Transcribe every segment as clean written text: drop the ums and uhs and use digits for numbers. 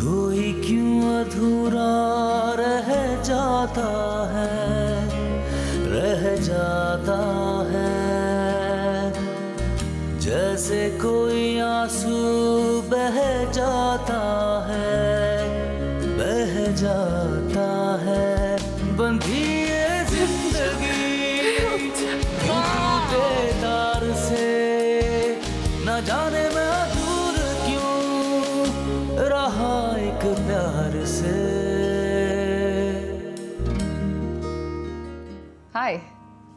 कोई क्यों अधूरा रह जाता है, रह जाता है। जैसे कोई आंसू बह जाता है, बह जाता है। बंधी ये जिंदगी टूटे तार से, न जाने मैं दूर क्यों रहा एक प्यार से। Hi,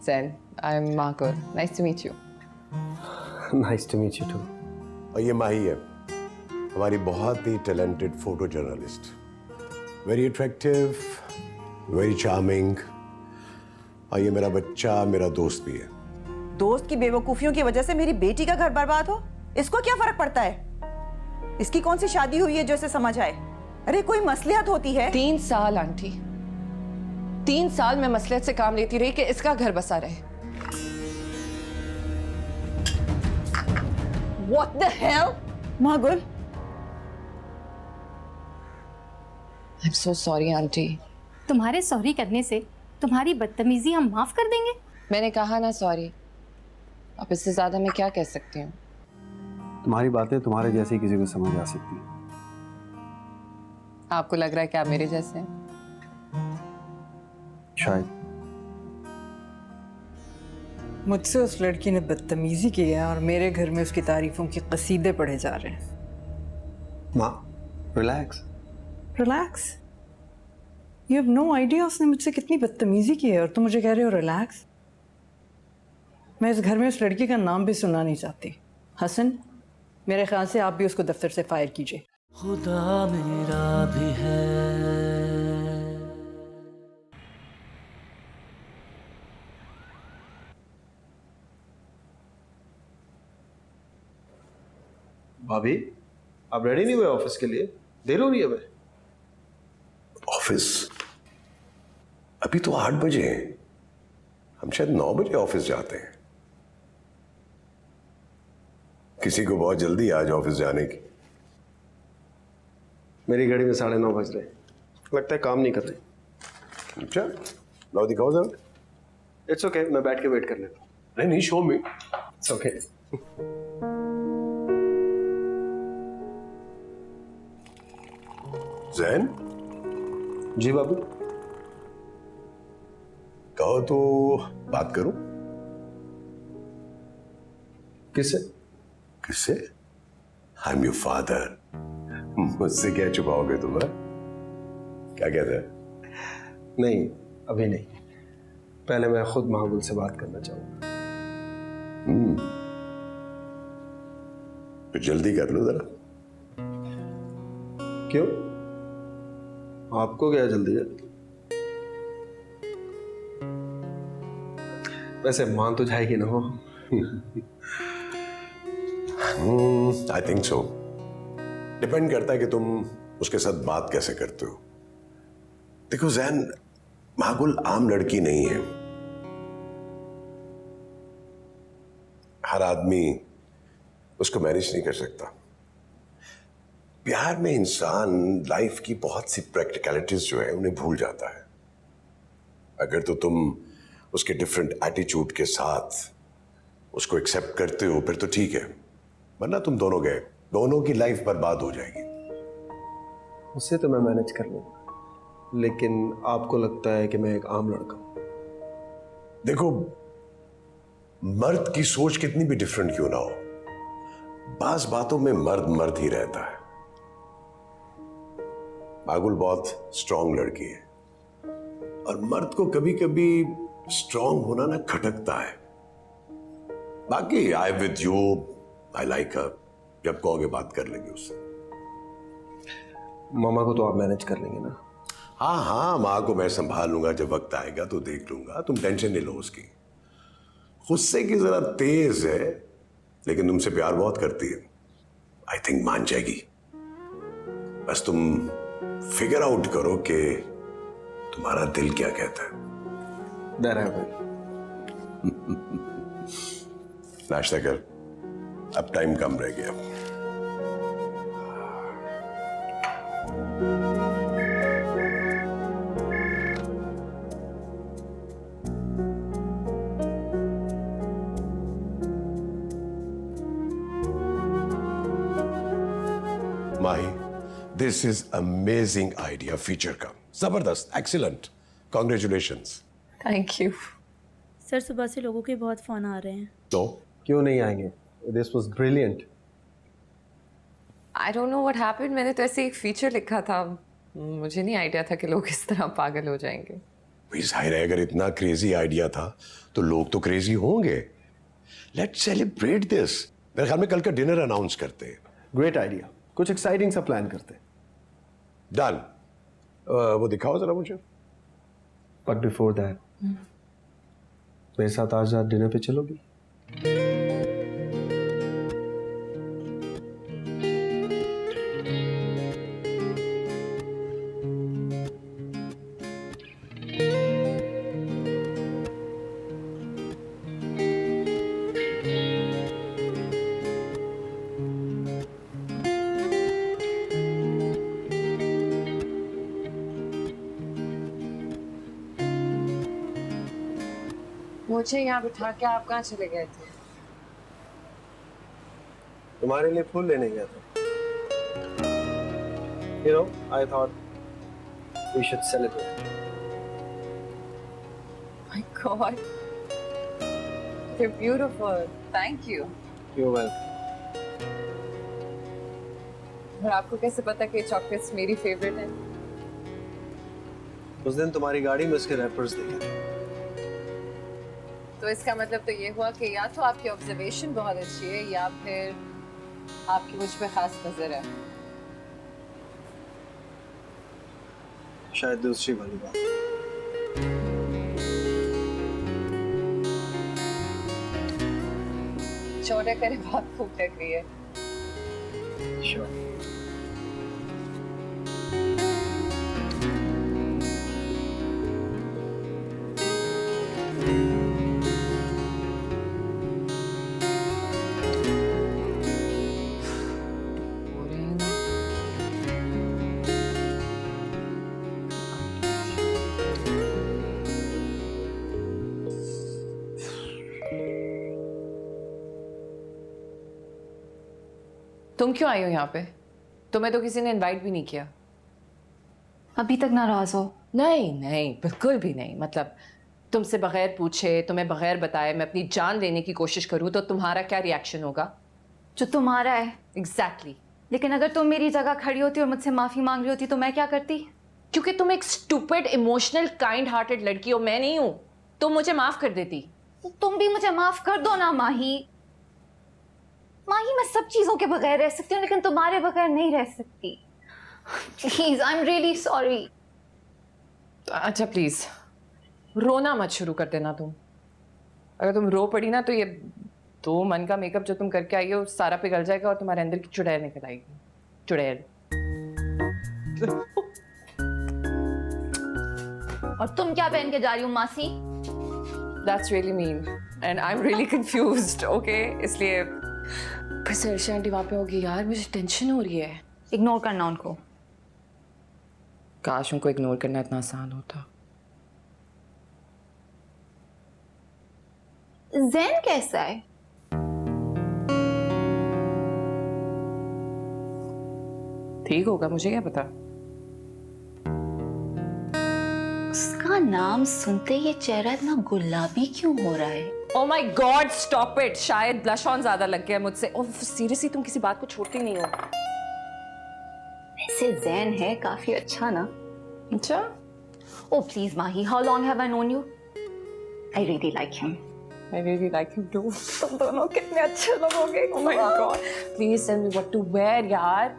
Zen. I'm Margot. Nice to meet you. Nice to meet you too. और ये माही है, हमारी बहुत ही talented photo journalist. Very attractive, very charming. और ये मेरा बच्चा, मेरा दोस्त भी है। दोस्त की बेवकूफियों की वजह से मेरी बेटी का घर बर्बाद हो, इसको क्या फर्क पड़ता है? इसकी कौन सी शादी हुई है जो इसे समझ आए? अरे कोई मसलियत होती है। 3 साल आंटी, 3 साल में मसलियत से काम लेती रही कि इसका घर बसा रहे। What the hell? मागुल, I'm so sorry aunty. तुम्हारे सॉरी करने से तुम्हारी बदतमीजी हम माफ कर देंगे? मैंने कहा ना सॉरी। अब इससे ज्यादा मैं क्या कह सकती हूँ? तुम्हारी बातें तुम्हारे जैसे ही किसी को समझ आ सकती है। आपको लग रहा है कि आप मेरे जैसे हैं? शायद। मुझसे उस लड़की ने बदतमीजी की है और मेरे घर में उसकी तारीफों के कसीदे पढ़े जा रहे हैं। माँ, relax. Relax? You have no idea उसने मुझसे कितनी बदतमीजी की है और तुम मुझे कह रहे हो रिलैक्स? मैं इस घर में उस लड़की का नाम भी सुनना नहीं चाहती। हसन, मेरे ख्याल से आप भी उसको दफ्तर से फायर कीजिए। खुदा मेरा भी है। भाभी, आप रेडी नहीं हुए ऑफिस के लिए? देर हो रही है। मैं ऑफिस? अभी तो 8 बजे हैं। हम शायद 9 बजे ऑफिस जाते हैं। किसी को बहुत जल्दी आज ऑफिस जाने की। मेरी घड़ी में 9:30 बज रहे हैं। लगता है काम नहीं कर रहे। अच्छा, लाओ दिखाओ जरा। इट्स ओके, मैं बैठ के वेट कर लेता हूँ। नहीं नहीं, शो में। It's okay. जैन जी बाबू। कहो तो बात करूं। किससे? किससे? I am your father. मुझसे क्या छुपाओगे तुम? क्या कहते हैं? नहीं, अभी नहीं। पहले मैं खुद महाबुल से बात करना चाहूंगा। तो जल्दी कर लो जरा। क्यों? आपको क्या जल्दी है? वैसे मान तो जाएगी ना वो? I think so. डिपेंड करता है कि तुम उसके साथ बात कैसे करते हो। देखो जैन, महागुल आम लड़की नहीं है। हर आदमी उसको मैनेज नहीं कर सकता। प्यार में इंसान लाइफ की बहुत सी प्रैक्टिकलिटीज जो है उन्हें भूल जाता है। अगर तो तुम उसके डिफरेंट एटीट्यूड के साथ उसको एक्सेप्ट करते हो फिर तो ठीक है, वरना तुम दोनों गए, दोनों की लाइफ बर्बाद हो जाएगी। उससे तो मैं मैनेज कर लूंगा, लेकिन आपको लगता है कि मैं एक आम लड़का हूं? देखो, मर्द की सोच कितनी भी डिफरेंट क्यों ना हो, बास बातों में मर्द मर्द ही रहता है। मागुल बहुत स्ट्रांग लड़की है और मर्द को कभी कभी स्ट्रांग होना ना खटकता है। बाकी आई विद यू, आई लाइक हर। जब कहोगे बात कर लेंगे उससे। मामा को तो आप मैनेज कर लेंगे ना? हाँ हाँ, माँ को मैं संभाल लूंगा। जब वक्त आएगा तो देख लूंगा, तुम टेंशन नहीं लो उसकी। गुस्से की जरा तेज है लेकिन तुमसे प्यार बहुत करती है। आई थिंक मान जाएगी। बस तुम फिगर आउट करो कि तुम्हारा दिल क्या कहता है। डर है भाई। नाश्ता कर, अब टाइम कम रह गया। Mahi, this is amazing idea feature का, जबरदस्त, excellent, congratulations. Thank you. Sir सुबह से लोगों के बहुत फ़ोन आ रहे हैं। तो क्यों नहीं आएंगे? This was brilliant. I don't know what happened, मैंने तो ऐसे एक फीचर लिखा था, मुझे नहीं आइडिया था कि लोग इस तरह पागल हो जाएंगे। भाई जाहिर है, अगर इतना क्रेजी आइडिया था तो लोग तो क्रेजी होंगे। Let's celebrate this. मेरे ख्याल में कल का डिनर अनाउंस करते हैं। ग्रेट आइडिया, कुछ एक्साइटिंग सा प्लान करते हैं। डन। वो दिखाओ जरा मुझे। बट बिफोर दैट मेरे साथ आज रात डिनर पे चलोगी? मुझे यहाँ बिठा के आप कहाँ चले गए थे? तुम्हारे लिए फूल लेने गया था। You know, I thought we should celebrate. My God, you're beautiful. Thank you. You're welcome. और आपको कैसे पता कि चॉकलेट्स मेरी फेवरेट हैं? उस दिन तुम्हारी गाड़ी में उसके रैपर्स देखे थे। तो इसका मतलब तो ये हुआ कि या तो आपकी ऑब्जर्वेशन बहुत अच्छी है या फिर आपकी मुझ पे खास नजर है। शायद दूसरी वाली बात। छोटे करे बहुत खूब लग रही है। Sure. तुम क्यों आई हो यहाँ पे? तुम्हें तो किसी ने इनवाइट भी नहीं किया। अभी तक नाराज हो? नहीं नहीं, बिल्कुल भी नहीं। मतलब तुमसे बगैर पूछे, तुम्हें बगैर बताए मैं अपनी जान लेने की कोशिश करूँ तो तुम्हारा क्या रिएक्शन होगा? जो तुम्हारा है। एग्जैक्टली। लेकिन अगर तुम मेरी जगह खड़ी होती और मुझसे माफी मांग रही होती तो मैं क्या करती? क्योंकि तुम एक स्टूपिड, इमोशनल, काइंड हार्टेड लड़की हो, मैं नहीं हूँ। तुम मुझे माफ कर देती। तो तुम भी मुझे माफ कर दो ना माही। माही, मैं सब चीजों के बगैर रह सकती हूँ लेकिन तुम्हारे बगैर नहीं रह सकती। Please, I am really sorry. अच्छा प्लीज रोना मत शुरू कर देना तुम। अगर तुम रो पड़ी ना तो ये 2 मन का मेकअप जो तुम करके आई हो सारा पिघल जाएगा और तुम्हारे अंदर की चुड़ैल निकल आएगी। चुड़ैल। और तुम क्या पहन के जा रही हो मासी? That's really mean and I'm really confused, okay? इसलिए फिर से अर्शी आंटी वहाँ पे होगी। यार मुझे टेंशन हो रही है। इग्नोर करना उनको। काश उनको इग्नोर करना इतना आसान होता। ज़ैन कैसा है? ठीक होगा, मुझे क्या पता। उसका नाम सुनते ये चेहरा इतना गुलाबी क्यों हो रहा है? Oh my God, stop it! शायद ब्लश ऑन ज्यादा लग गया मुझसे। ओह सीरियसली तुम किसी बात को छोड़ती नहीं हो। वैसे ज़ैन है काफी अच्छा ना? अच्छा? Oh please Mahi, how long have I known you? I really like him. I really like him too. तुम दोनों कितने अच्छे लगोगे। Oh my God! Please tell me what to wear, यार।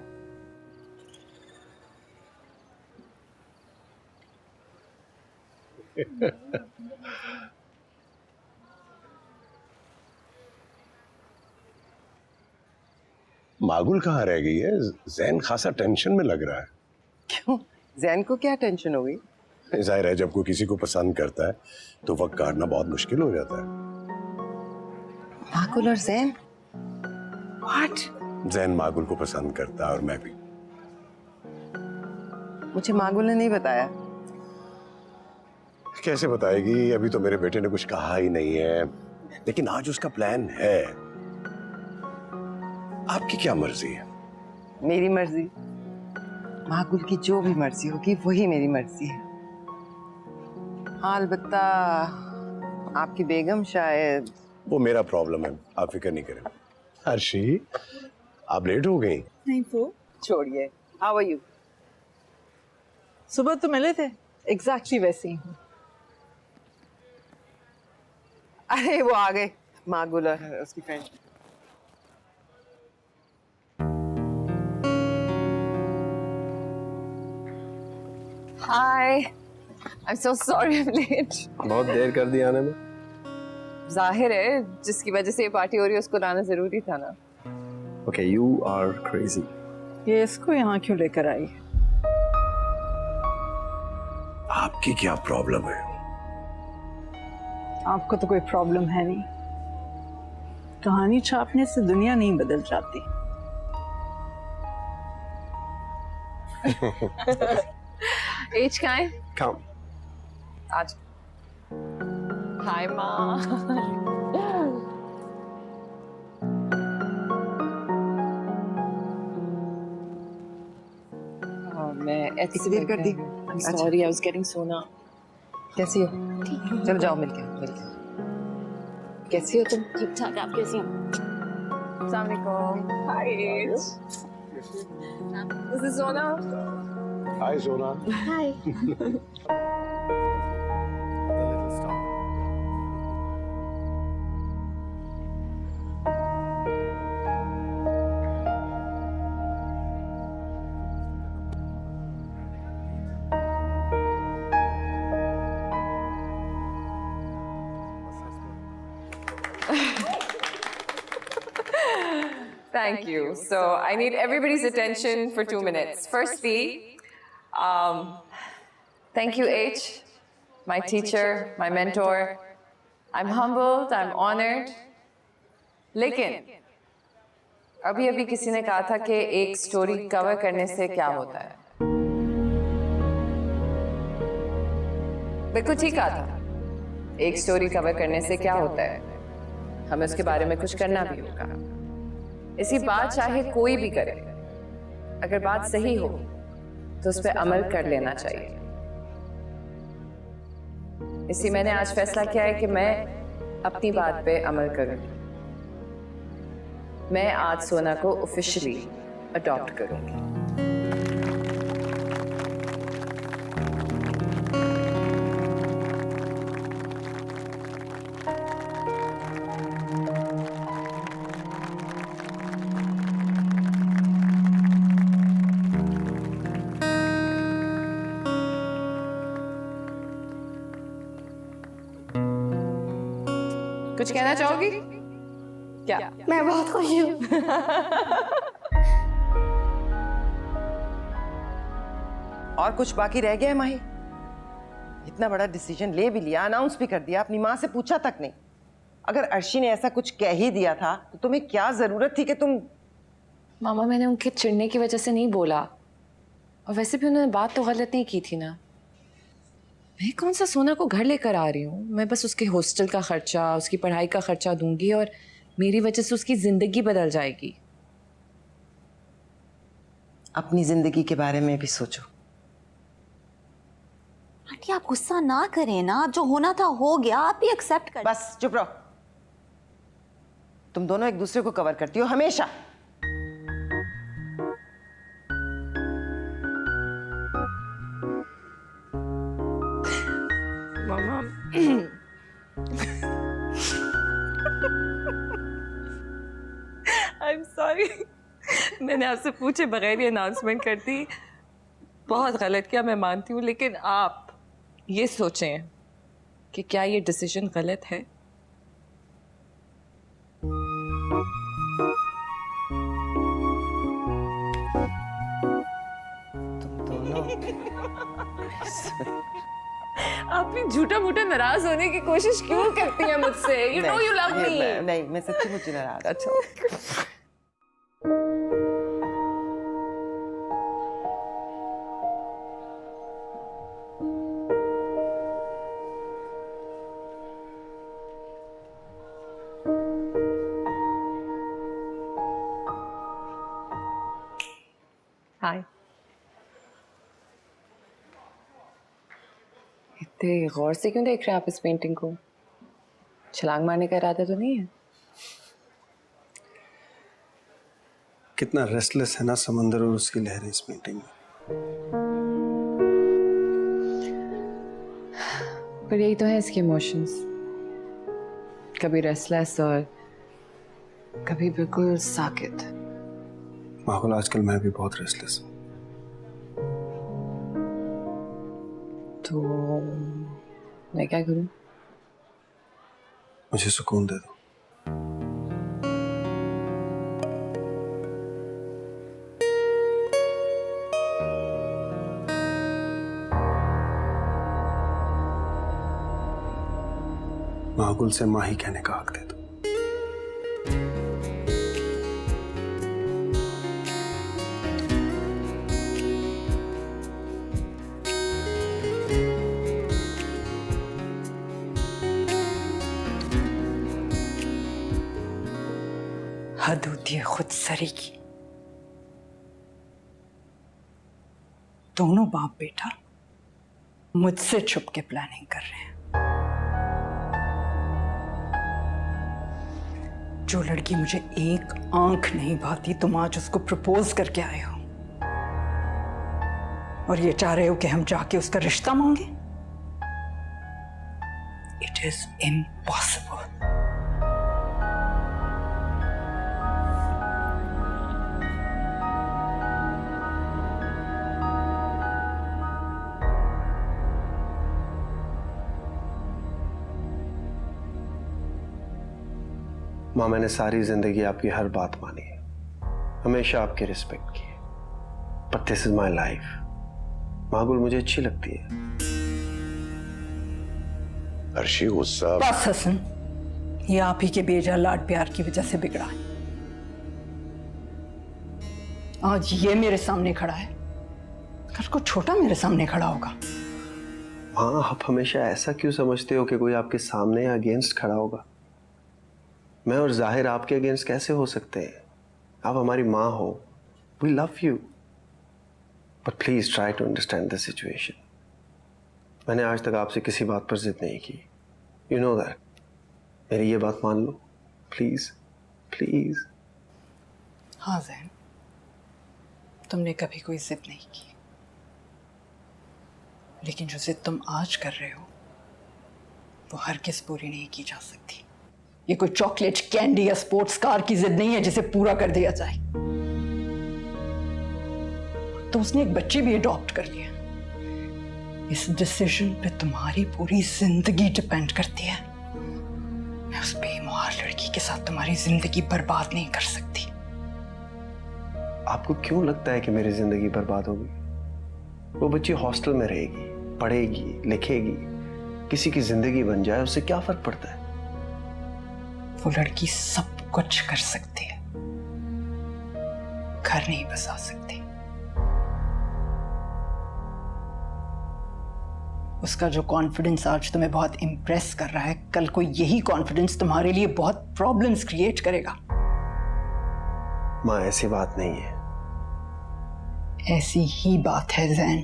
मागुल कहाँ रह गई है? जैन खासा टेंशन में लग रहा है। क्यों? जैन को क्या टेंशन हो गई? जाहिर है जब कोई किसी को पसंद करता है तो वक्त काटना बहुत मुश्किल हो जाता है। मागुल और जैन? What? जैन मागुल को पसंद करता है और मैं भी। मुझे मागुल ने नहीं बताया। कैसे बताएगी, अभी तो मेरे बेटे ने कुछ कहा ही नहीं है, लेकिन आज उसका प्लान है। आपकी क्या मर्जी है? मेरी मर्जी? मागुल की जो भी मर्जी होगी वही मेरी मर्जी है। हाँ, अलबत्ता आपकी बेगम शायद। वो मेरा प्रॉब्लम है, आप फिक्र नहीं करें। हर्षी, आप लेट हो गई। नहीं वो छोड़िए। How are you? सुबह तो मिले थे, एग्जैक्टली वैसे ही हूँ। अरे वो आ गए, मागुल और उसकी friend. Hi, I am so sorry I am late. बहुत देर कर दी आने में। जाहिर है जिसकी वजह से ये पार्टी हो रही है उसको लाना जरूरी था ना। Okay, you are crazy. ये इसको यहाँ क्यों लेकर आई? आपकी क्या प्रॉब्लम है? आपको तो कोई प्रॉब्लम है नहीं। कहानी छापने से दुनिया नहीं बदल जाती। एज का है? कम। आज हाय माँ। मैं ऐसी देर कर दी। सॉरी, आई वाज गेटिंग सोना। कैसी हो? चलो जाओ मिलके। कैसी हो तुम? ठीक ठाक, आप कैसी हो? अस्सलाम वालेकुम। Hi as. दिस इज सोना। हाय सोना। हाय। Thank you. So I need everybody's attention for 2 minutes. Firstly, thank you, H, my teacher, my mentor. I'm humbled, I'm honored. लेकिन अभी किसी ने कहा था कि एक स्टोरी कवर करने से क्या होता है। बिल्कुल ठीक कहा था। एक स्टोरी कवर करने से क्या होता है, हमें उसके बारे में कुछ करना भी होगा। इसी बात चाहे कोई भी करे, अगर बात सही हो तो उस पर अमल कर लेना चाहिए। इसी मैंने आज फैसला किया है कि मैं अपनी बात पे अमल करूंगी। मैं आज सोना को ऑफिशियली अडॉप्ट करूंगी। कुछ कहना चाहोगी क्या? मैं बहुत खुश हूँ। और कुछ बाकी रह गया है माही? इतना बड़ा डिसीजन ले भी लिया, अनाउंस भी कर दिया, अपनी माँ से पूछा तक नहीं। अगर अर्शी ने ऐसा कुछ कह ही दिया था तो तुम्हें क्या जरूरत थी कि तुम। मामा, मैंने उनके चिढ़ने की वजह से नहीं बोला, और वैसे भी उन्होंने बात तो गलत नहीं की थी ना। मैं कौन सा सोना को घर लेकर आ रही हूँ, मैं बस उसके हॉस्टल का खर्चा, उसकी पढ़ाई का खर्चा दूंगी और मेरी वजह से उसकी जिंदगी बदल जाएगी। अपनी जिंदगी के बारे में भी सोचो। आंटी आप गुस्सा ना करें ना, जो होना था हो गया, आप भी एक्सेप्ट कर। बस चुप रहो। तुम दोनों एक दूसरे को कवर करती हो हमेशा। मामा आई एम सॉरी, मैंने आपसे पूछे बगैर ही अनाउंसमेंट कर दी। बहुत गलत किया, मैं मानती हूँ, लेकिन आप ये सोचें कि क्या ये डिसीजन गलत है? तुम दोनों आप भी झूठा मूठा नाराज होने की कोशिश क्यों करती हैं मुझसे? You know you love me. नहीं, मैं सच्ची मुझे नाराज। अच्छा। हाय। इतने गौर से क्यों देख रहे हैं आप इस पेंटिंग को? छलांग मारने का इरादा तो नहीं है? कितना रेस्टलेस है ना समंदर और उसकी लहरें इस पेंटिंग में। पर यही तो है इसके इमोशंस, कभी रेस्टलेस और कभी बिल्कुल साकित। माहौल आजकल मैं भी बहुत रेस्टलेस हूँ। तो मैं क्या करूं? मुझे सुकून दे दो। माहौल से माही कहने का हक दे दो। हद होती है खुद सरी की। दोनों बाप बेटा मुझसे छुप के प्लानिंग कर रहे हैं। जो लड़की मुझे एक आंख नहीं भाती तुम आज उसको प्रपोज करके आए हो और ये चाह रहे हो कि हम जाके उसका रिश्ता मांगे? It is impossible. माँ, मैंने सारी जिंदगी आपकी हर बात मानी है, हमेशा आपकी रिस्पेक्ट की है, but this is my life. Mahgul मुझे अच्छी लगती है। अर्शी गुस्सा। बस हसन, ये आप ही के बेजा लाड प्यार की वजह से बिगड़ा है। आज ये मेरे सामने खड़ा है, कल को छोटा मेरे सामने खड़ा होगा। माँ, आप हमेशा ऐसा क्यों समझते हो कि कोई आपके सामने या अगेंस्ट खड़ा होगा? मैं और जाहिर आपके अगेंस्ट कैसे हो सकते हैं? आप हमारी माँ हो, we love you, but please try to understand the situation. मैंने आज तक आपसे किसी बात पर जिद नहीं की, यू नो दैट। मेरी ये बात मान लो प्लीज, प्लीज। हाँ जैन, तुमने कभी कोई जिद नहीं की, लेकिन जो जिद तुम आज कर रहे हो वो हरगिज़ पूरी नहीं की जा सकती। ये कोई चॉकलेट, कैंडी या स्पोर्ट्स कार की जिद नहीं है जिसे पूरा कर दिया जाए। तो उसने एक बच्ची भी अडॉप्ट कर लिया। इस डिसीजन पे तुम्हारी पूरी जिंदगी डिपेंड करती है। मैं उस बेमुहार लड़की के साथ तुम्हारी जिंदगी बर्बाद नहीं कर सकती। आपको क्यों लगता है कि मेरी जिंदगी बर्बाद होगी? वो बच्ची हॉस्टल में रहेगी, पढ़ेगी, लिखेगी, किसी की जिंदगी बन जाए, उससे क्या फर्क पड़ता है? वो लड़की सब कुछ कर सकती है, घर नहीं बसा सकती। उसका जो कॉन्फिडेंस आज तुम्हें बहुत इंप्रेस कर रहा है, कल को यही कॉन्फिडेंस तुम्हारे लिए बहुत प्रॉब्लम्स क्रिएट करेगा। माँ, ऐसी बात नहीं है। ऐसी ही बात है Jain.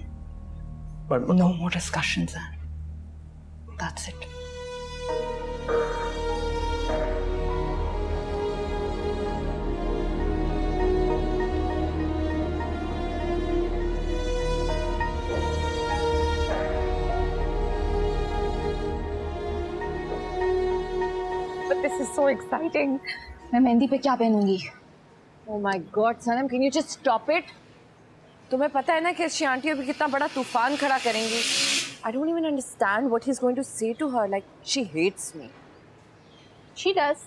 But no more discussion Jain, that's it. This is so exciting. मैं मेहंदी पे क्या पहनूंगी? Oh my God, Sanam, can you just stop it? तुम्हें पता है ना कि आंटी अभी कितना बड़ा तूफान खड़ा करेंगी। I don't even understand what he's going to say to her. Like she hates me. She does.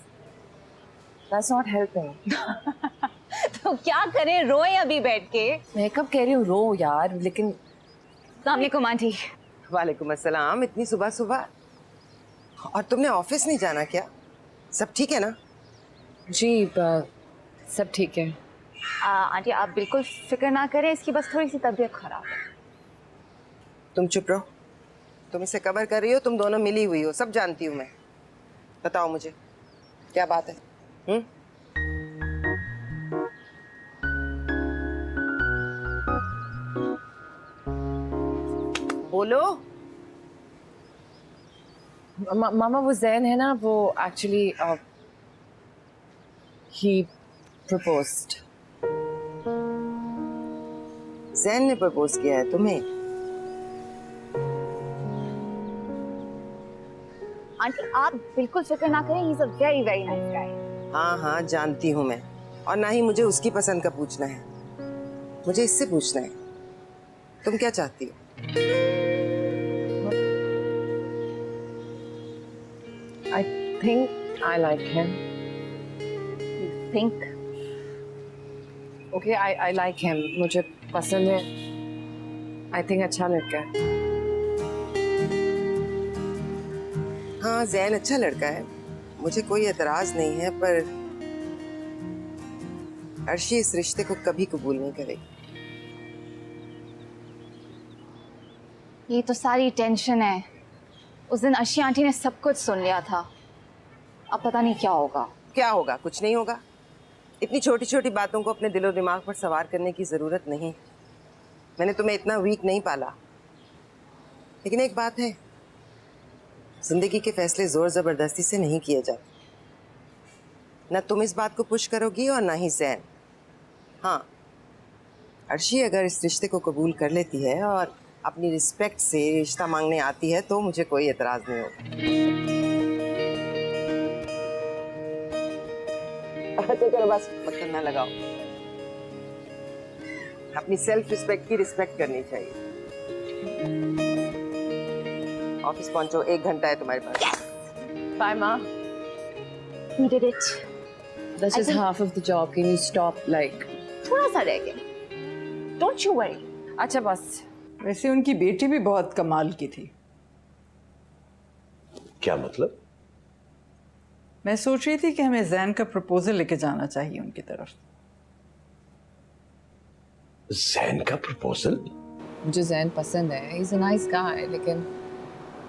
That's not helping. तो क्या करें, रोए अभी बैठ के? मैं कब कह रही हूँ रो यार, लेकिन वालेकुम आंटी। वालेकुम अस्सलाम। इतनी सुबह सुबह? और तुमने ऑफिस नहीं जाना क्या? सब ठीक है ना? जी सब ठीक है। आंटी आप बिल्कुल फिक्र ना करें, इसकी बस थोड़ी सी तबीयत खराब है। तुम चुप रहो। तुम इसे कवर कर रही हो, तुम दोनों मिली हुई हो, सब जानती हूँ मैं। बताओ मुझे क्या बात है? बोलो। मामा वो जैन है ना, वो एक्चुअली ही प्रपोज्ड। जैन ने प्रपोज किया है तुम्हें? आंटी आप बिल्कुल फिक्र ना करें, he is a very very nice guy. हाँ हाँ जानती हूँ मैं, और ना ही मुझे उसकी पसंद का पूछना है, मुझे इससे पूछना है तुम क्या चाहती हो। I think I like him. Think Okay, I like him. मुझे पसंद है। I think अच्छा लड़का है। हाँ जैन अच्छा लड़का है, मुझे कोई एतराज नहीं है, पर अर्शी इस रिश्ते को कभी कबूल नहीं करेगी। ये तो सारी टेंशन है। उस दिन अर्शी आंटी ने सब कुछ सुन लिया था, अब पता नहीं क्या होगा। क्या होगा? कुछ नहीं होगा। इतनी छोटी छोटी बातों को अपने दिलो दिमाग पर सवार करने की जरूरत नहीं। मैंने तुम्हें इतना वीक नहीं पाला। लेकिन एक बात है, जिंदगी के फैसले जोर जबरदस्ती से नहीं किए जाते। ना तुम इस बात को पुश करोगी और ना ही जैन। हाँ, अर्शी अगर इस रिश्ते को कबूल कर लेती है और अपनी रिस्पेक्ट से रिश्ता मांगने आती है तो मुझे कोई एतराज नहीं होगा। चलो बस मतलब ना लगाओ। अपनी सेल्फ रिस्पेक्ट की रिस्पेक्ट करनी चाहिए। ऑफिस पहुंचो, 1 घंटा है तुम्हारे पास। Bye, Ma. We did it. That's I just think- half of the job. Can you stop? Like, थोड़ा सा रह गया। Don't you worry. अच्छा बस। वैसे उनकी बेटी भी बहुत कमाल की थी। क्या मतलब? मैं सोच रही थी कि हमें जैन का प्रपोजल लेके जाना चाहिए उनकी तरफ। जैन का प्रपोजल? मुझे जैन पसंद है, इज अ नाइस गाय, लेकिन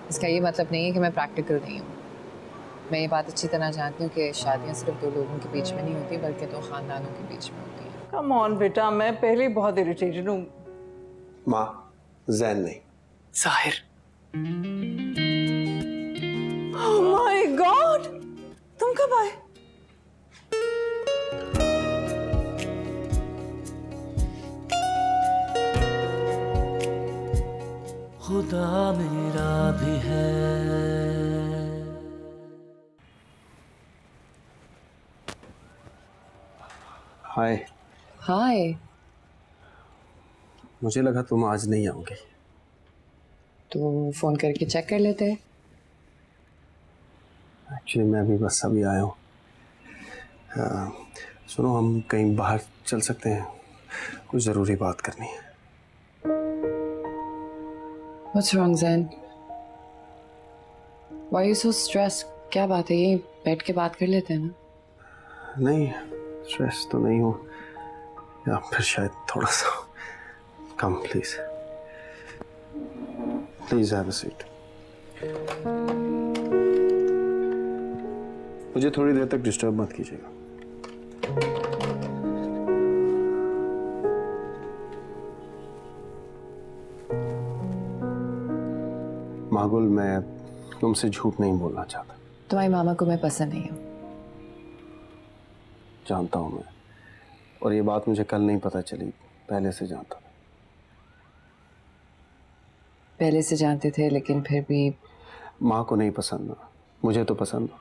इसका ये मतलब नहीं है कि मैं प्रैक्टिकल नहीं हूँ। मैं ये बात अच्छी तरह जानती हूँ कि शादियाँ सिर्फ 2 लोगों के बीच में नहीं होती, बल्कि 2 खानदानों के बीच में होती हैं। कम ऑन बेटा, मैं पहले ही बहुत इरिटेटेड हूँ। माँ, जैन नहीं, जाहिर। ओह माय गॉड, तुम कब आए? खुदा मेरा भी है। हाय। हाय। मुझे लगा तुम आज नहीं आओगे। तो फ़ोन करके चेक कर लेते हैं। एक्चुअली मैं भी बस अभी आया हूँ। सुनो, हम कहीं बाहर चल सकते हैं, कुछ ज़रूरी बात करनी है। What's wrong, Zain? Why are you so stressed? क्या बात है? यही बैठ के बात कर लेते हैं ना। नहीं, स्ट्रेस तो नहीं हूँ, या फिर शायद थोड़ा सा। Come please, please have a seat. मुझे थोड़ी देर तक डिस्टर्ब मत कीजिएगा। मागुल, मैं तुमसे झूठ नहीं बोलना चाहता। तुम्हारी मामा को मैं पसंद नहीं हूँ। जानता हूँ मैं, और ये बात मुझे कल नहीं पता चली, पहले से जानता था। पहले से जानते थे, लेकिन फिर भी माँ को नहीं पसंद, मुझे तो पसंद हो।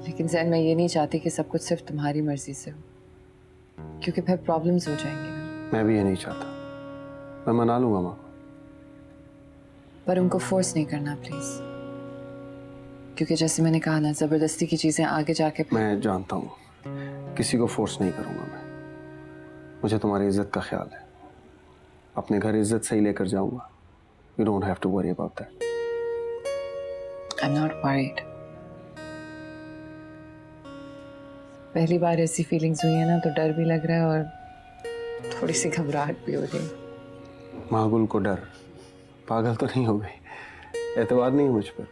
लेकिन जैन, मैं ये नहीं चाहती कि सब कुछ सिर्फ तुम्हारी मर्जी से हो, क्योंकि फिर प्रॉब्लम्स हो जाएंगे ना। मैं भी ये नहीं चाहता, मैं मना लूंगा माँ को। पर उनको फोर्स नहीं करना प्लीज, क्योंकि जैसे मैंने कहा ना, जबरदस्ती की चीजें आगे जाके। मैं जानता हूँ, किसी को फोर्स नहीं करूंगा मैं। मुझे तुम्हारी इज्जत का ख्याल है, अपने घर इज्जत से ही लेकर जाऊंगा। You don't have to worry about that. I am not worried. पहली बार ऐसी फीलिंग्स हुई है ना, तो डर भी लग रहा है और थोड़ी सी घबराहट भी हो रही है। मागुल को डर? पागल तो नहीं हो गई? एतबार नहीं है मुझ पर?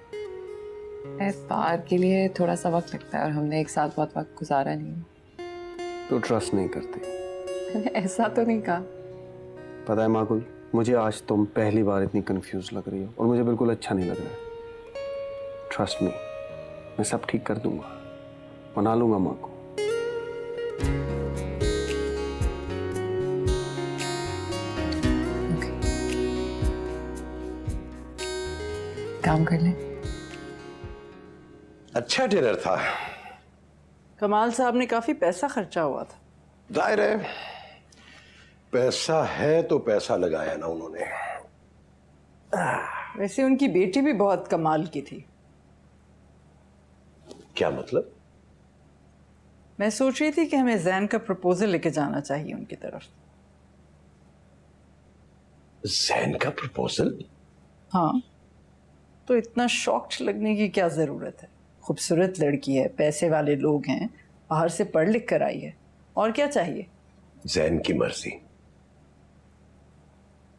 एतबार के लिए थोड़ा सा वक्त लगता है, और हमने एक साथ बहुत वक्त गुजारा नहीं है। तो ट्रस्ट नहीं करती? ऐसा तो नहीं कहा। पता है माकुल, मुझे आज तुम पहली बार इतनी कंफ्यूज लग रही हो और मुझे बिल्कुल अच्छा नहीं लग रहा है। ट्रस्ट मी, मैं सब ठीक कर दूंगा, मना लूंगा माँ को। काम कर ले। अच्छा डिनर था। कमाल साहब ने काफी पैसा खर्चा हुआ था। जाहिर है, पैसा है तो पैसा लगाया ना उन्होंने। वैसे उनकी बेटी भी बहुत कमाल की थी। क्या मतलब? मैं सोच रही थी कि हमें जैन का प्रपोजल लेके जाना चाहिए उनकी तरफ। जैन का प्रपोजल? हाँ, तो इतना शॉक्ड लगने की क्या जरूरत है? खूबसूरत लड़की है, पैसे वाले लोग हैं, बाहर से पढ़ लिख कर आई है, और क्या चाहिए? जैन की मर्जी।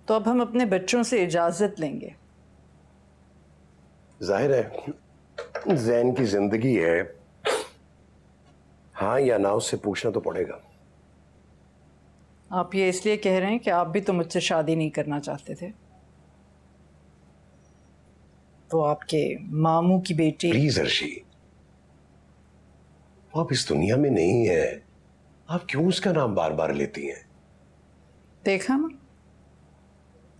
तो अब हम अपने बच्चों से इजाजत लेंगे। जाहिर है जैन की जिंदगी है, हाँ या ना उससे पूछना तो पड़ेगा। आप ये इसलिए कह रहे हैं कि आप भी तो मुझसे शादी नहीं करना चाहते थे? तो आपके मामू की बेटी। प्लीज अर्शी, वो आप इस दुनिया में नहीं है, आप क्यों उसका नाम बार बार लेती हैं? देखा ना,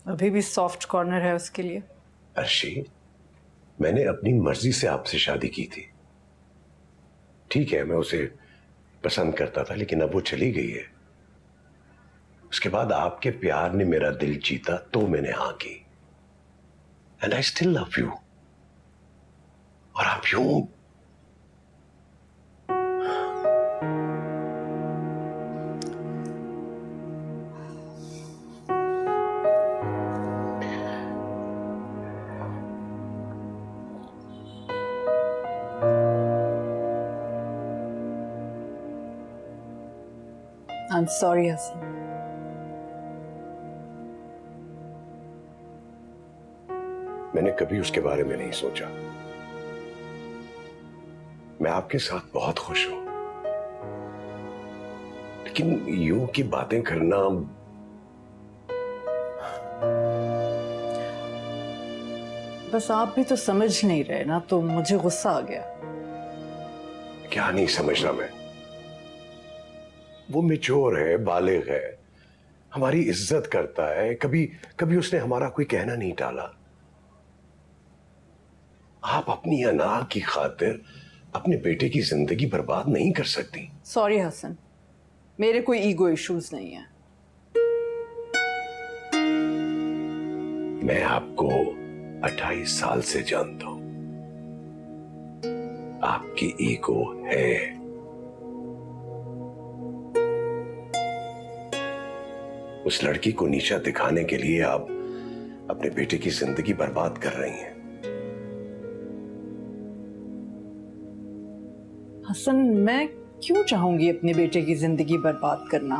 अभी भी सॉफ्ट कॉर्नर है उसके लिए। अर्शी, मैंने अपनी मर्जी से आपसे शादी की थी। ठीक है, मैं उसे पसंद करता था, लेकिन अब वो चली गई है। उसके बाद आपके प्यार ने मेरा दिल जीता तो मैंने हाँ की। And I still love you. और आप यूं I'm sorry, हसन। मैंने कभी उसके बारे में नहीं सोचा। मैं आपके साथ बहुत खुश हूं, लेकिन यूं की बातें करना। बस आप भी तो समझ नहीं रहे ना, तो मुझे गुस्सा आ गया। क्या नहीं समझ रहा मैं? वो मैच्योर है, बालिग है, हमारी इज्जत करता है, कभी कभी उसने हमारा कोई कहना नहीं टाला। आप अपनी अना की खातिर अपने बेटे की जिंदगी बर्बाद नहीं कर सकती। सॉरी हसन, मेरे कोई ईगो इश्यूज नहीं है। मैं आपको 28 साल से जानता हूं। आपकी ईगो है। उस लड़की को नीचा दिखाने के लिए आप अपने बेटे की जिंदगी बर्बाद कर रही हैं। हसन, मैं क्यों चाहूंगी अपने बेटे की जिंदगी बर्बाद करना?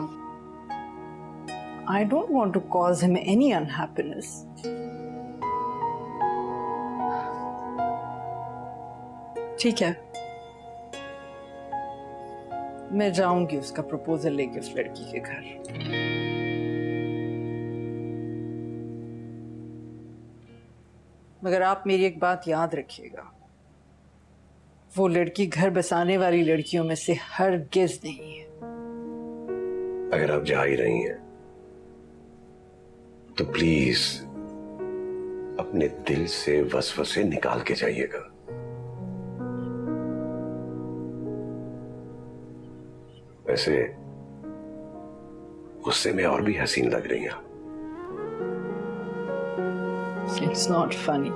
I don't want to cause him any unhappiness. ठीक है, मैं जाऊंगी उसका प्रपोजल लेके उस लड़की के घर। मगर आप मेरी एक बात याद रखिएगा, वो लड़की घर बसाने वाली लड़कियों में से हरगिज़ नहीं है। अगर आप जा ही रही हैं तो प्लीज अपने दिल से वसवसे निकाल के जाइएगा। वैसे गुस्से में और भी हसीन लग रही हैं। It's not funny.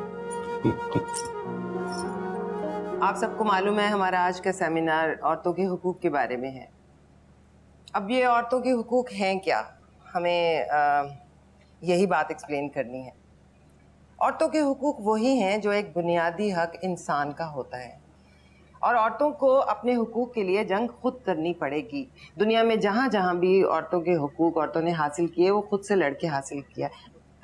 आप सबको मालूम है हमारा आज का सेमिनार औरतों के हुकूक के बारे में है। अब ये औरतों के हुकूक हैं क्या, हमें यही बात एक्सप्लेन करनी है। औरतों के हुकूक वही हैं जो एक बुनियादी हक इंसान का होता है, और औरतों को अपने हुकूक के लिए जंग खुद करनी पड़ेगी। दुनिया में जहाँ जहाँ भी औरतों के हुकूक औरतों ने हासिल किए, वो खुद से लड़के हासिल किया।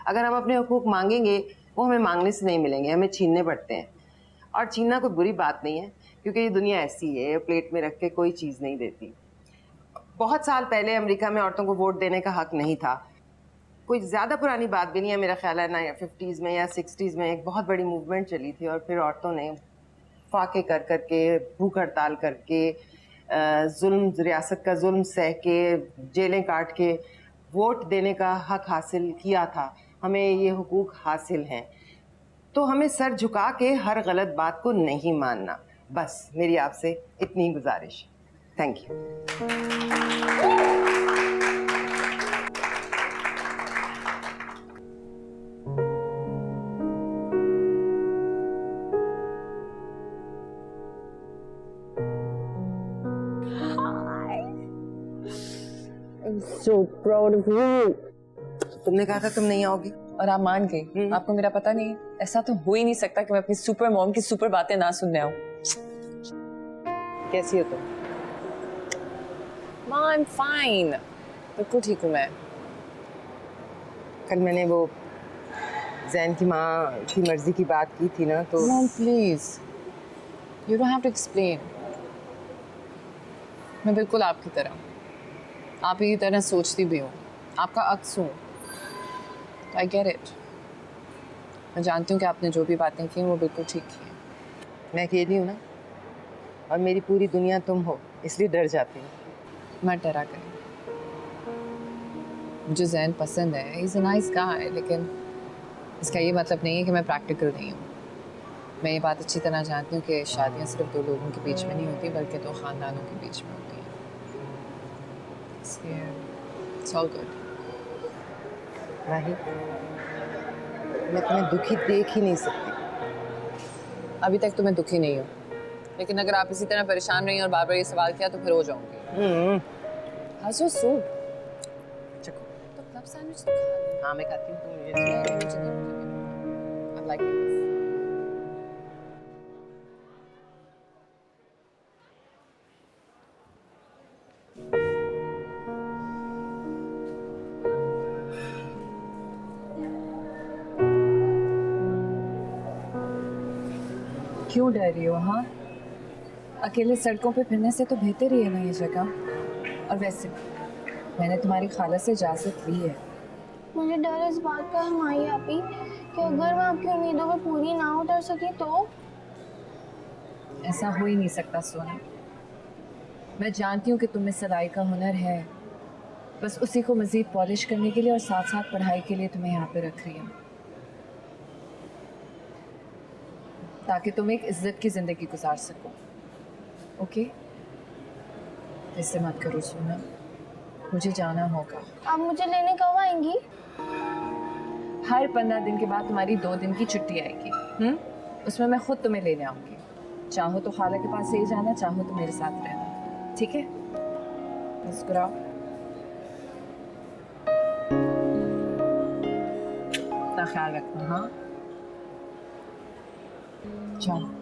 अगर हम अपने हुकूक मांगेंगे, वो हमें मांगने से नहीं मिलेंगे, हमें छीनने पड़ते हैं। और छीनना कोई बुरी बात नहीं है, क्योंकि ये दुनिया ऐसी है, प्लेट में रख के कोई चीज़ नहीं देती। बहुत साल पहले अमेरिका में औरतों को वोट देने का हक नहीं था। कोई ज़्यादा पुरानी बात भी नहीं है, मेरा ख्याल है 50s में या 60s में एक बहुत बड़ी मूवमेंट चली थी और फिर औरतों ने फाके कर करके, भूख हड़ताल करके, जुल्म, रियासत का जुल्म सह के, जेलें काट के वोट देने का हक हासिल किया था। हमें ये हुकूक हासिल हैं, तो हमें सर झुका के हर गलत बात को नहीं मानना। बस मेरी आपसे इतनी ही गुजारिश। Thank you. So proud of you. तुमने कहा था तुम नहीं आओगी। और आप मान गई। आपको मेरा पता नहीं है? ऐसा तो हो ही नहीं सकता कि मैं अपनी सुपर मॉम की सुपर बातें ना सुनने आऊं। कैसी हो तुम? माँ, I'm fine। बिल्कुल ठीक हूँ मैं। कल मैंने वो जैन की माँ की मर्जी की बात की थी ना, तो mom please, you don't have to explain. मैं बिल्कुल आपकी तरह, आप ही की तरह सोचती भी हूँ, आपका अक्स हूँ। I get it. मैं जानती हूँ कि आपने जो भी बातें की वो बिल्कुल ठीक की हैं। मैं अकेली हूँ ना, और मेरी पूरी दुनिया तुम हो, इसलिए डर जाती हूँ। मत डरा करें। मुझे जैन पसंद है, he is a nice guy, लेकिन इसका ये मतलब नहीं है कि मैं प्रैक्टिकल नहीं हूँ। मैं ये बात अच्छी तरह जानती हूँ कि शादियाँ सिर्फ दो लोगों के बीच में नहीं होती, बल्कि दो ख़ानदानों के बीच में होती हैं। इसलिए इट्स ऑल गुड। नहीं, मैं तुम्हें दुखी देख ही नहीं सकती। अभी तक तो मैं दुखी नहीं हूँ, लेकिन अगर आप इसी तरह परेशान रही और बार बार ये सवाल किया तो फिर हो जाऊंगी। हंसो सूप। चखो। तो क्लब सैंडविच तो खा लो। हाँ मैं खाती हूँ, तुम मुझे नहीं, मुझे नहीं। I'm liking this। क्यों डर रही हो? हाँ, अकेले सड़कों पे फिरने से तो बेहतर ही है ना ये जगह। और वैसे मैंने तुम्हारी खाला से इजाज़त ली है। मुझे डर इस बात का है माही आपी कि अगर मैं आपकी उम्मीदों पर पूरी ना उतर सकी तो। ऐसा हो ही नहीं सकता सोना। मैं जानती हूँ कि तुम्हें सलाई का हुनर है, बस उसी को मज़ीद पॉलिश करने के लिए और साथ साथ पढ़ाई के लिए तुम्हें यहाँ पे रख रही हूँ, ताकि तुम एक इज्जत की ज़िंदगी गुजार सको। ओके? ऐसे मत करो सोना, मुझे जाना होगा। आप मुझे लेने कब आएंगी? हर 15 दिन के बाद तुम्हारी 2 दिन की छुट्टी आएगी। उसमें मैं खुद तुम्हें लेने आऊँगी। चाहो तो खाला के पास से जाना, चाहो तो मेरे साथ रहना। ठीक है? मुस्कुराओ। अपना ख्याल रखना। हाँ, जाओ।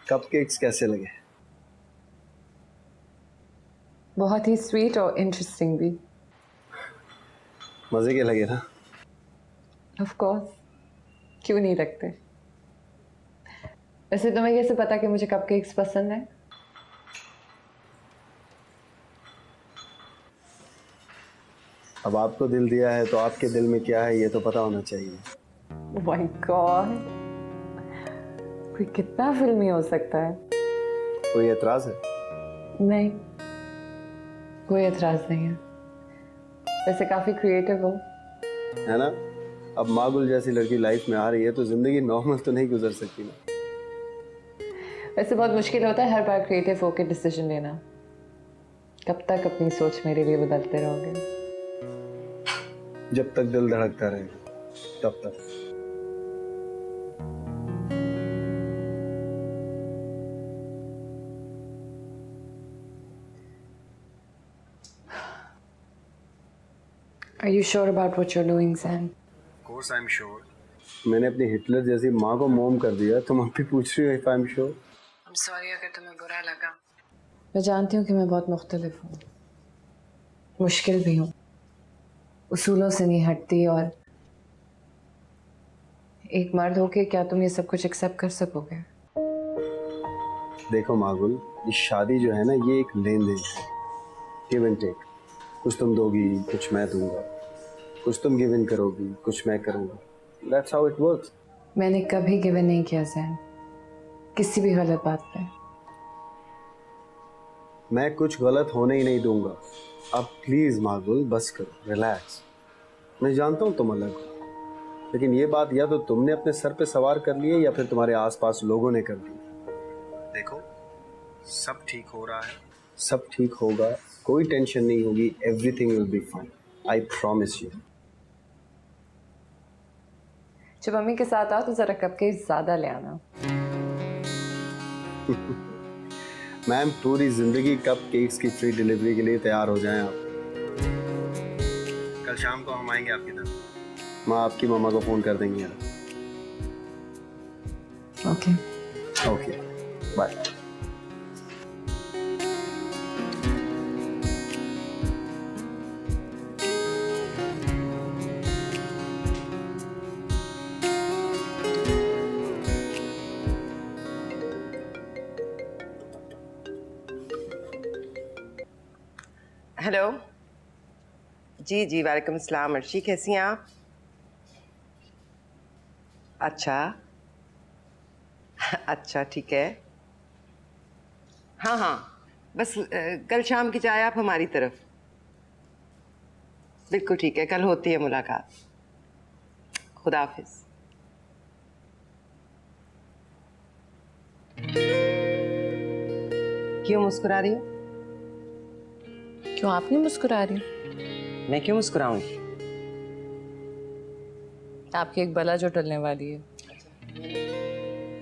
कपकेक्स कैसे लगे? बहुत ही स्वीट और इंटरेस्टिंग भी। मजे के लगे ना? ऑफ कोर्स, क्यों नहीं लगते। वैसे तुम्हें कैसे पता कि मुझे कपकेक्स पसंद है? अब आपको दिल दिया है तो आपके दिल में क्या है ये तो पता होना चाहिए। ओह माय गॉड, कोई कितना फिल्मी हो सकता है। कोई एतराज है? नहीं, कोई एतराज नहीं है। वैसे काफी क्रिएटिव हो, है ना? अब मागुल जैसी लड़की लाइफ में आ रही है तो जिंदगी नॉर्मल तो नहीं गुजर सकती ना। वैसे बहुत मुश्किल होता है हर बार क्रिएटिव होकर डिसीजन लेना। कब तक अपनी सोच मेरे लिए बदलते रहोगे? जब तक दिल धड़कता रहेगा तब तक। Are you sure about what you're doing, Zain? Of course I'm sure. मैंने अपनी हिटलर जैसी माँ को मोम कर दिया, तुम अब भी पूछ रही हो if I'm sure? I'm sorry अगर तुम्हें बुरा लगा। मैं जानती हूँ कि मैं बहुत मुख्तलिफ हूँ, मुश्किल भी हूँ, उसूलों से नहीं हटती, और एक मर्द होके क्या तुम ये सब कुछ एक्सेप्ट कर सकोगे? देखो मागुल, ये शादी जो है ना, ये एक लेन देन है, गिव एंड टेक। कुछ तुम दोगी, कुछ मैं दूंगा, कुछ तुम गिव इन करोगी, कुछ मैं करूंगा। That's how it works. मैंने कभी गिव इन नहीं किया ज़ैन, किसी भी गलत बात पे। मैं कुछ गलत होने ही नहीं दूंगा। अब प्लीज मागुल बस करो, रिलैक्स। मैं जानता हूँ तुम अलग हो, लेकिन ये बात या तो तुमने अपने सर पे सवार कर ली है या फिर तुम्हारे आसपास लोगों ने कर ली। देखो, सब ठीक हो रहा है, सब ठीक होगा, कोई टेंशन नहीं होगी, everything will be fine, I promise you. जब मम्मी के साथ आओ तो जरा कपकेक ज्यादा ले आना। मैम, पूरी जिंदगी कप केक्स की फ्री डिलीवरी के लिए तैयार हो जाएं आप। कल शाम को हम आएंगे आपकी तरफ। माँ आपकी मम्मा को फोन कर देंगे आप। Okay okay, bye. हेलो जी जी, वालेकुम अस्सलाम। अर्शी, कैसी हैं आप? अच्छा अच्छा, ठीक है। हाँ हाँ, बस कल शाम की चाय आप हमारी तरफ। बिल्कुल ठीक है, कल होती है मुलाकात। खुदा हाफिज। क्यों मुस्कुरा रही हो? क्यों आप नहीं मुस्कुरा रही? मैं क्यों मुस्कुराऊंगी? आपकी एक बला जो टलने वाली है।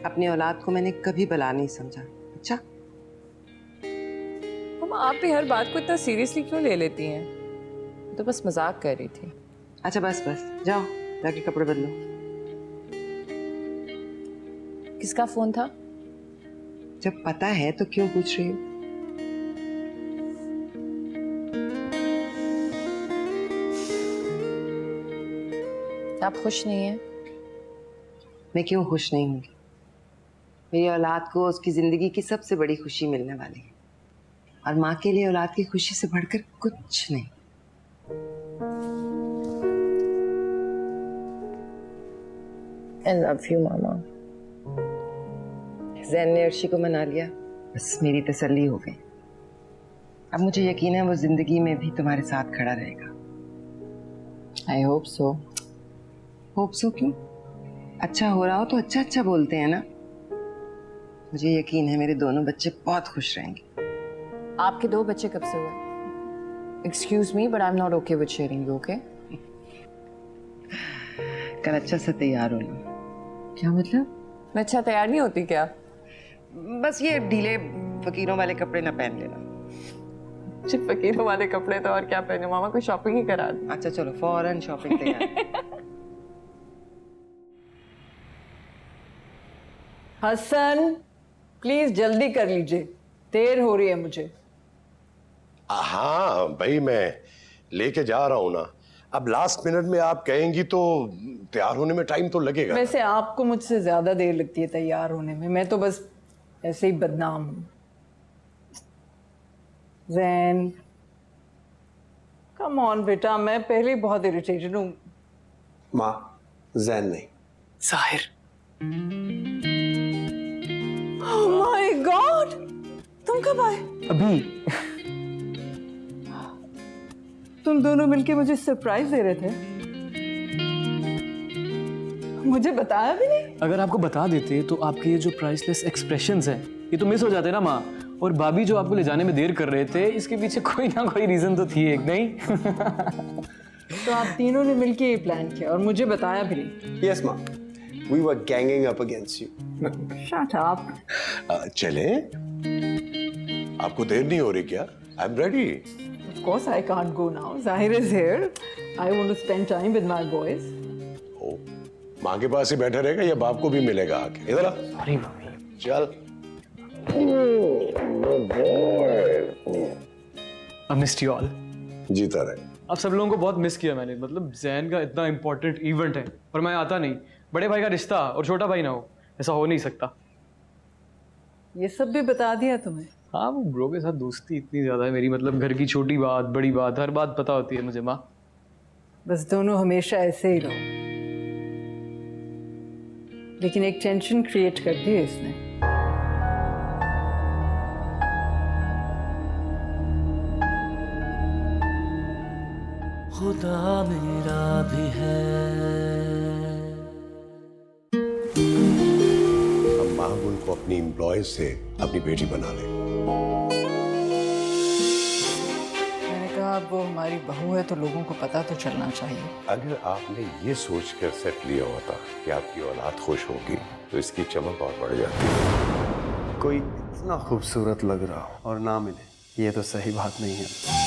अपनी औलाद को मैंने कभी बला नहीं समझा। अच्छा, हम आप भी हर बात को इतना सीरियसली क्यों ले लेती हैं? तो बस मजाक कर रही थी। अच्छा बस बस, जाओ जाके कपड़े बदलो। किसका फोन था? जब पता है तो क्यों पूछ रही हो? आप खुश नहीं हैं? मैं क्यों खुश नहीं होंगी? मेरी औलाद को उसकी जिंदगी की सबसे बड़ी खुशी मिलने वाली है, और माँ के लिए औलाद की खुशी से बढ़कर कुछ नहीं। I love you, मामा। ज़ैन ने अर्शी को मना लिया, बस मेरी तसल्ली हो गई। अब मुझे यकीन है वो जिंदगी में भी तुम्हारे साथ खड़ा रहेगा। I hope so। Hope so क्यों? अच्छा हो रहा हो तो अच्छा अच्छा बोलते हैं ना। मुझे यकीन है मेरे दोनों बच्चे बहुत खुश रहेंगे। आपके 2 बच्चे कब से हुए? Excuse me, but I'm not okay with sharing you, okay? कल अच्छा से तैयार होना। क्या मतलब? मैं अच्छा तैयार नहीं होती क्या? बस ये ढीले फकीरों वाले कपड़े ना पहन लेना। सिर्फ फकीरों वाले कपड़े तो और क्या पहने? मामा को शॉपिंग ही करा दी। अच्छा चलो, फौरन शॉपिंग तैयार। हसन, प्लीज जल्दी कर लीजिए, देर हो रही है मुझे। हाँ भाई, मैं लेके जा रहा हूं ना। अब लास्ट मिनट में आप कहेंगी तो तैयार होने में टाइम तो लगेगा। वैसे आपको मुझसे ज्यादा देर लगती है तैयार होने में, मैं तो बस ऐसे ही बदनाम हूं। ज़ैन, कम ऑन बेटा, मैं पहले ही बहुत इरिटेटेड हूँ। माँ, ज़ैन नहीं, जाहिर। Oh my God! तुम कब आए? अभी। तुम दोनों मिलके मुझे सरप्राइज दे रहे थे? मुझे बताया भी नहीं? अगर आपको बता देते तो आपके ये जो प्राइसलेस एक्सप्रेशंस हैं ये तो मिस हो जाते ना माँ। और भाभी जो आपको ले जाने में देर कर रहे थे, इसके पीछे कोई ना कोई रीजन तो थी एक, नहीं? तो आप तीनों ने मिलके ये प्लान किया और मुझे बताया भी नहीं। यस माँ, we were ganging up against you. Shut up. चले, आपको देर नहीं हो रही क्या? I am ready. Of course I can't go now. Zahir is here. I want to spend time with my boys. ओ, माँ के पास ही बैठा रहेगा या बाप को भी मिलेगा आके? इधर आ। अरे मम्मी, चल। I missed you all. जीता रहे। आप सब लोगों को बहुत मिस किया मैंने। मतलब जैन का इतना इंपॉर्टेंट इवेंट है और मैं आता नहीं। बड़े भाई का रिश्ता और छोटा भाई ना हो, ऐसा हो नहीं सकता। ये सब भी बता दिया तुम्हें? हाँ, वो ब्रो के साथ दोस्ती इतनी ज्यादा है मेरी। मतलब घर की छोटी बात, बड़ी बात, हर बात पता होती है मुझे माँ। बस दोनों हमेशा ऐसे ही रहो। लेकिन एक टेंशन क्रिएट कर दी है इसने। खुदा मेरा भी है। अब महागुल को अपनी एम्प्लॉय से अपनी बेटी बना ले। मैंने कहा अब वो हमारी बहू है तो लोगों को पता तो चलना चाहिए। अगर आपने ये सोचकर सेट लिया होता कि आपकी औलाद खुश होगी तो इसकी चमक और बढ़ जाती। कोई इतना खूबसूरत लग रहा हो और ना मिले, ये तो सही बात नहीं है।